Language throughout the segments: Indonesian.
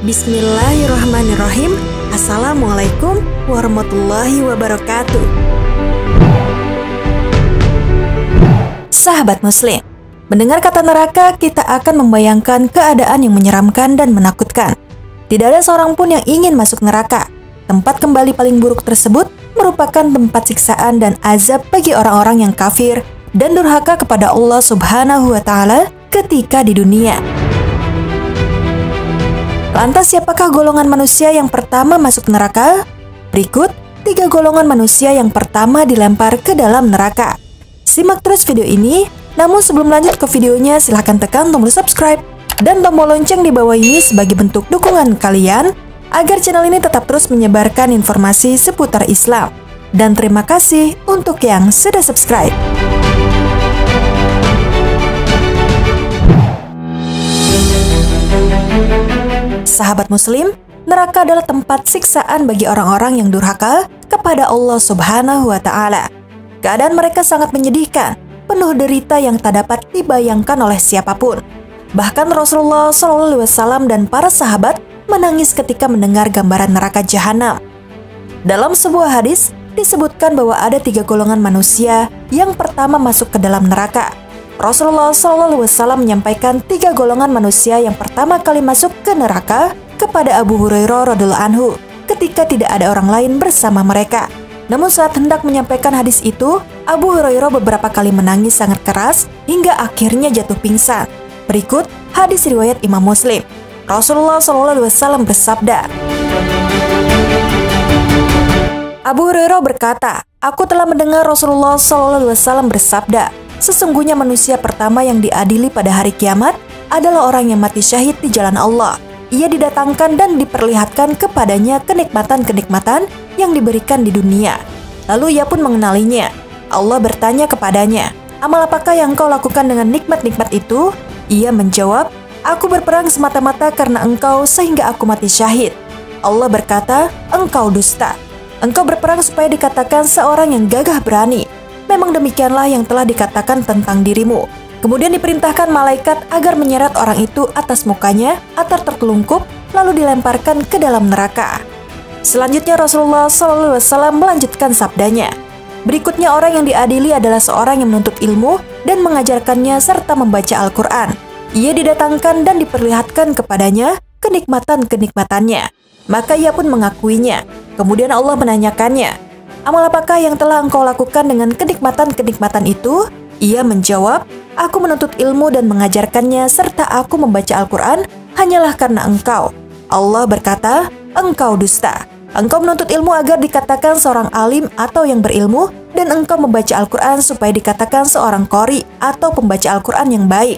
Bismillahirrahmanirrahim. Assalamualaikum warahmatullahi wabarakatuh. Sahabat muslim, mendengar kata neraka, kita akan membayangkan keadaan yang menyeramkan dan menakutkan. Tidak ada seorang pun yang ingin masuk neraka. Tempat kembali paling buruk tersebut merupakan tempat siksaan dan azab bagi orang-orang yang kafir dan durhaka kepada Allah Subhanahu wa Ta'ala ketika di dunia. Lantas siapakah golongan manusia yang pertama masuk neraka? Berikut 3 golongan manusia yang pertama dilempar ke dalam neraka. Simak terus video ini, namun sebelum lanjut ke videonya silahkan tekan tombol subscribe dan tombol lonceng di bawah ini sebagai bentuk dukungan kalian agar channel ini tetap terus menyebarkan informasi seputar Islam. Dan terima kasih untuk yang sudah subscribe. Sahabat muslim, neraka adalah tempat siksaan bagi orang-orang yang durhaka kepada Allah Subhanahu wa Ta'ala. Keadaan mereka sangat menyedihkan, penuh derita yang tak dapat dibayangkan oleh siapapun. Bahkan Rasulullah SAW dan para sahabat menangis ketika mendengar gambaran neraka jahanam. Dalam sebuah hadis disebutkan bahwa ada 3 golongan manusia yang pertama masuk ke dalam neraka. Rasulullah SAW menyampaikan 3 golongan manusia yang pertama kali masuk ke neraka kepada Abu Hurairah radhiyallahu anhu ketika tidak ada orang lain bersama mereka. Namun saat hendak menyampaikan hadis itu, Abu Hurairah beberapa kali menangis sangat keras hingga akhirnya jatuh pingsan. Berikut hadis riwayat Imam Muslim. Rasulullah SAW bersabda, Abu Hurairah berkata, aku telah mendengar Rasulullah SAW bersabda, sesungguhnya manusia pertama yang diadili pada hari kiamat adalah orang yang mati syahid di jalan Allah. Ia didatangkan dan diperlihatkan kepadanya kenikmatan-kenikmatan yang diberikan di dunia. Lalu ia pun mengenalinya. Allah bertanya kepadanya, amal apakah yang kau lakukan dengan nikmat-nikmat itu? Ia menjawab, aku berperang semata-mata karena engkau sehingga aku mati syahid. Allah berkata, engkau dusta. Engkau berperang supaya dikatakan seorang yang gagah berani. Memang demikianlah yang telah dikatakan tentang dirimu. Kemudian diperintahkan malaikat agar menyeret orang itu atas mukanya agar tertelungkup lalu dilemparkan ke dalam neraka. Selanjutnya Rasulullah SAW melanjutkan sabdanya. Berikutnya orang yang diadili adalah seorang yang menuntut ilmu dan mengajarkannya serta membaca Al-Quran. Ia didatangkan dan diperlihatkan kepadanya kenikmatan-kenikmatannya. Maka ia pun mengakuinya. Kemudian Allah menanyakannya, amal apakah yang telah engkau lakukan dengan kenikmatan-kenikmatan itu? Ia menjawab, aku menuntut ilmu dan mengajarkannya serta aku membaca Al-Quran hanyalah karena engkau. Allah berkata, engkau dusta. Engkau menuntut ilmu agar dikatakan seorang alim atau yang berilmu dan engkau membaca Al-Quran supaya dikatakan seorang qori atau pembaca Al-Quran yang baik.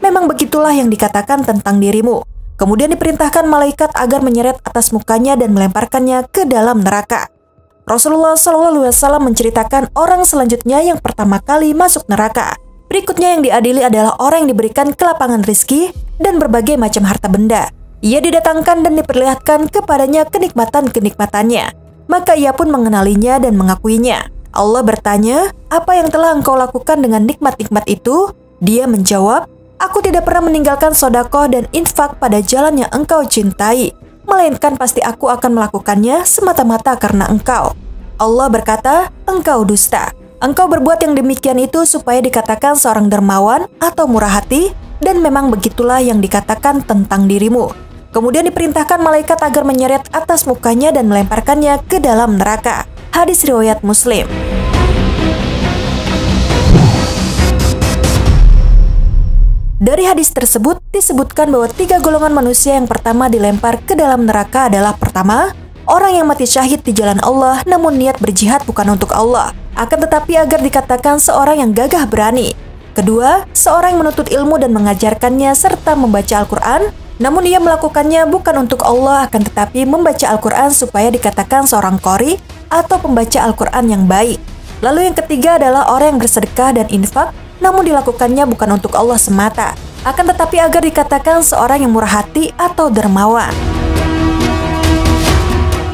Memang begitulah yang dikatakan tentang dirimu. Kemudian diperintahkan malaikat agar menyeret atas mukanya dan melemparkannya ke dalam neraka. Rasulullah SAW menceritakan orang selanjutnya yang pertama kali masuk neraka. Berikutnya yang diadili adalah orang yang diberikan kelapangan rizki dan berbagai macam harta benda. Ia didatangkan dan diperlihatkan kepadanya kenikmatan-kenikmatannya. Maka ia pun mengenalinya dan mengakuinya. Allah bertanya, apa yang telah engkau lakukan dengan nikmat-nikmat itu? Dia menjawab, aku tidak pernah meninggalkan sedekah dan infak pada jalan yang engkau cintai, melainkan pasti aku akan melakukannya semata-mata karena engkau. Allah berkata, engkau dusta. Engkau berbuat yang demikian itu supaya dikatakan seorang dermawan atau murah hati, dan memang begitulah yang dikatakan tentang dirimu. Kemudian diperintahkan malaikat agar menyeret atas mukanya dan melemparkannya ke dalam neraka. Hadis riwayat Muslim. Dari hadis tersebut disebutkan bahwa 3 golongan manusia yang pertama dilempar ke dalam neraka adalah pertama, orang yang mati syahid di jalan Allah namun niat berjihad bukan untuk Allah, akan tetapi agar dikatakan seorang yang gagah berani. Kedua, seorang yang menuntut ilmu dan mengajarkannya serta membaca Al-Quran, namun ia melakukannya bukan untuk Allah akan tetapi membaca Al-Quran supaya dikatakan seorang qori atau pembaca Al-Quran yang baik. Lalu yang ketiga adalah orang yang bersedekah dan infak, namun dilakukannya bukan untuk Allah semata, akan tetapi agar dikatakan seorang yang murah hati atau dermawan.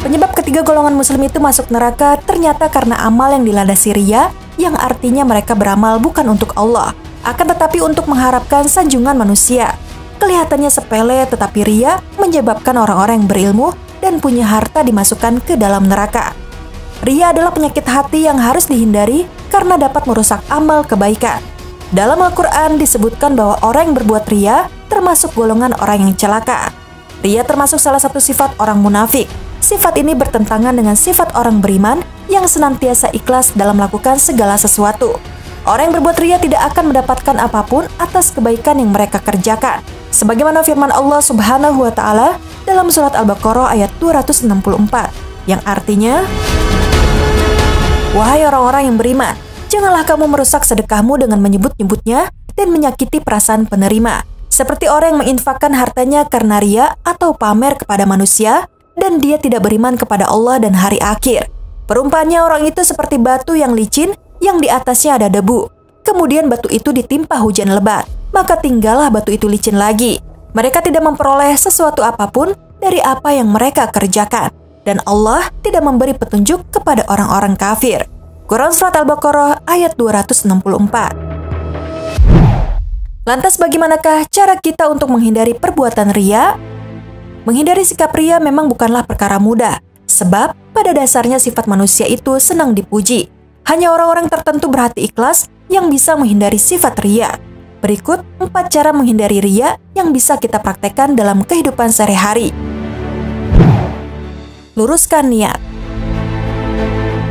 Penyebab ketiga golongan muslim itu masuk neraka ternyata karena amal yang dilandasi riya, yang artinya mereka beramal bukan untuk Allah, akan tetapi untuk mengharapkan sanjungan manusia. kelihatannya sepele, tetapi ria menyebabkan orang-orang yang berilmu dan punya harta dimasukkan ke dalam neraka. Ria adalah penyakit hati yang harus dihindari karena dapat merusak amal kebaikan. Dalam Al-Quran disebutkan bahwa orang yang berbuat ria termasuk golongan orang yang celaka. Ria termasuk salah satu sifat orang munafik. Sifat ini bertentangan dengan sifat orang beriman yang senantiasa ikhlas dalam melakukan segala sesuatu. Orang yang berbuat ria tidak akan mendapatkan apapun atas kebaikan yang mereka kerjakan. Sebagaimana firman Allah Subhanahu wa Ta'ala dalam surat Al-Baqarah ayat 264, yang artinya, "Wahai orang-orang yang beriman, janganlah kamu merusak sedekahmu dengan menyebut-nyebutnya dan menyakiti perasaan penerima, seperti orang yang menginfakkan hartanya karena ria atau pamer kepada manusia, dan dia tidak beriman kepada Allah dan hari akhir. Perumpamannya orang itu seperti batu yang licin yang di atasnya ada debu. Kemudian batu itu ditimpa hujan lebat, maka tinggallah batu itu licin lagi. Mereka tidak memperoleh sesuatu apapun dari apa yang mereka kerjakan, dan Allah tidak memberi petunjuk kepada orang-orang kafir." Quran Surat Al-Baqarah ayat 264. Lantas bagaimanakah cara kita untuk menghindari perbuatan ria? Menghindari sikap ria memang bukanlah perkara mudah, sebab pada dasarnya sifat manusia itu senang dipuji. Hanya orang-orang tertentu berhati ikhlas yang bisa menghindari sifat ria. Berikut 4 cara menghindari ria yang bisa kita praktekkan dalam kehidupan sehari-hari. Luruskan niat.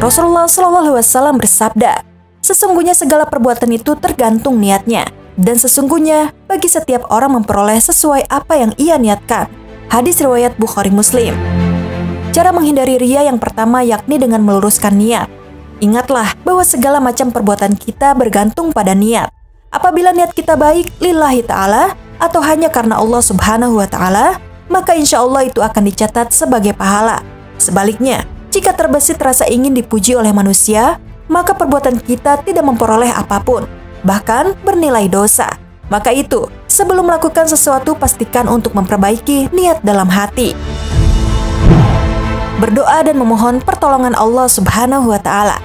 Rasulullah SAW bersabda, "Sesungguhnya segala perbuatan itu tergantung niatnya, dan sesungguhnya bagi setiap orang memperoleh sesuai apa yang ia niatkan." Hadis riwayat Bukhari Muslim. Cara menghindari ria yang pertama yakni dengan meluruskan niat. Ingatlah bahwa segala macam perbuatan kita bergantung pada niat. Apabila niat kita baik lillahi ta'ala atau hanya karena Allah Subhanahu wa Ta'ala, maka insya Allah itu akan dicatat sebagai pahala. Sebaliknya, jika terbesit rasa ingin dipuji oleh manusia, maka perbuatan kita tidak memperoleh apapun, bahkan bernilai dosa. Maka itu, sebelum melakukan sesuatu pastikan untuk memperbaiki niat dalam hati. Berdoa dan memohon pertolongan Allah Subhanahu wa Ta'ala.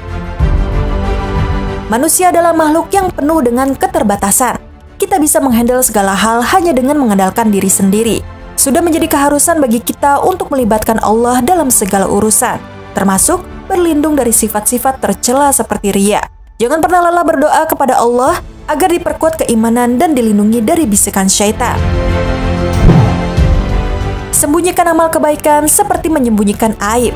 Manusia adalah makhluk yang penuh dengan keterbatasan. Kita bisa menghandle segala hal hanya dengan mengandalkan diri sendiri. Sudah menjadi keharusan bagi kita untuk melibatkan Allah dalam segala urusan, termasuk berlindung dari sifat-sifat tercela seperti ria. Jangan pernah lelah berdoa kepada Allah agar diperkuat keimanan dan dilindungi dari bisikan syaitan. Sembunyikan amal kebaikan seperti menyembunyikan aib.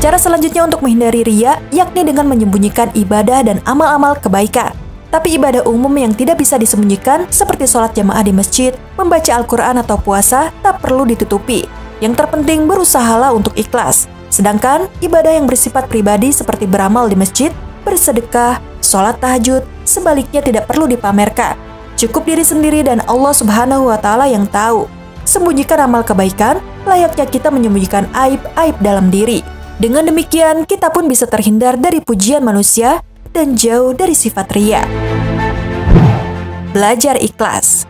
Cara selanjutnya untuk menghindari ria yakni dengan menyembunyikan ibadah dan amal-amal kebaikan. Tapi ibadah umum yang tidak bisa disembunyikan seperti sholat jamaah di masjid, membaca Al-Quran atau puasa tak perlu ditutupi. Yang terpenting berusahalah untuk ikhlas. Sedangkan ibadah yang bersifat pribadi seperti beramal di masjid, bersedekah, sholat tahajud, sebaliknya tidak perlu dipamerkan. Cukup diri sendiri dan Allah Subhanahu wa Ta'ala yang tahu. Sembunyikan amal kebaikan, layaknya kita menyembunyikan aib-aib dalam diri. Dengan demikian, kita pun bisa terhindar dari pujian manusia dan jauh dari sifat ria. Belajar ikhlas.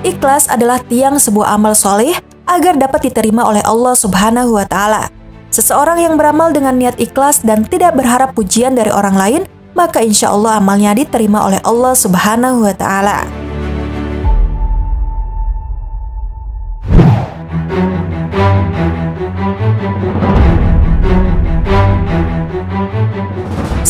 Ikhlas adalah tiang sebuah amal soleh agar dapat diterima oleh Allah Subhanahu wa Ta'ala. Seseorang yang beramal dengan niat ikhlas dan tidak berharap pujian dari orang lain, maka insya Allah amalnya diterima oleh Allah Subhanahu wa Ta'ala.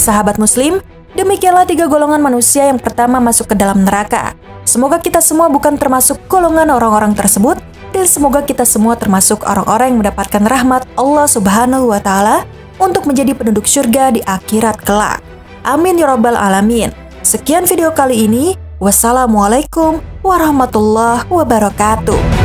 Sahabat Muslim, demikianlah 3 golongan manusia yang pertama masuk ke dalam neraka. Semoga kita semua bukan termasuk golongan orang-orang tersebut, dan semoga kita semua termasuk orang-orang yang mendapatkan rahmat Allah Subhanahu wa Ta'ala untuk menjadi penduduk surga di akhirat kelak. Amin ya rabbal alamin. Sekian video kali ini. Wassalamualaikum warahmatullahi wabarakatuh.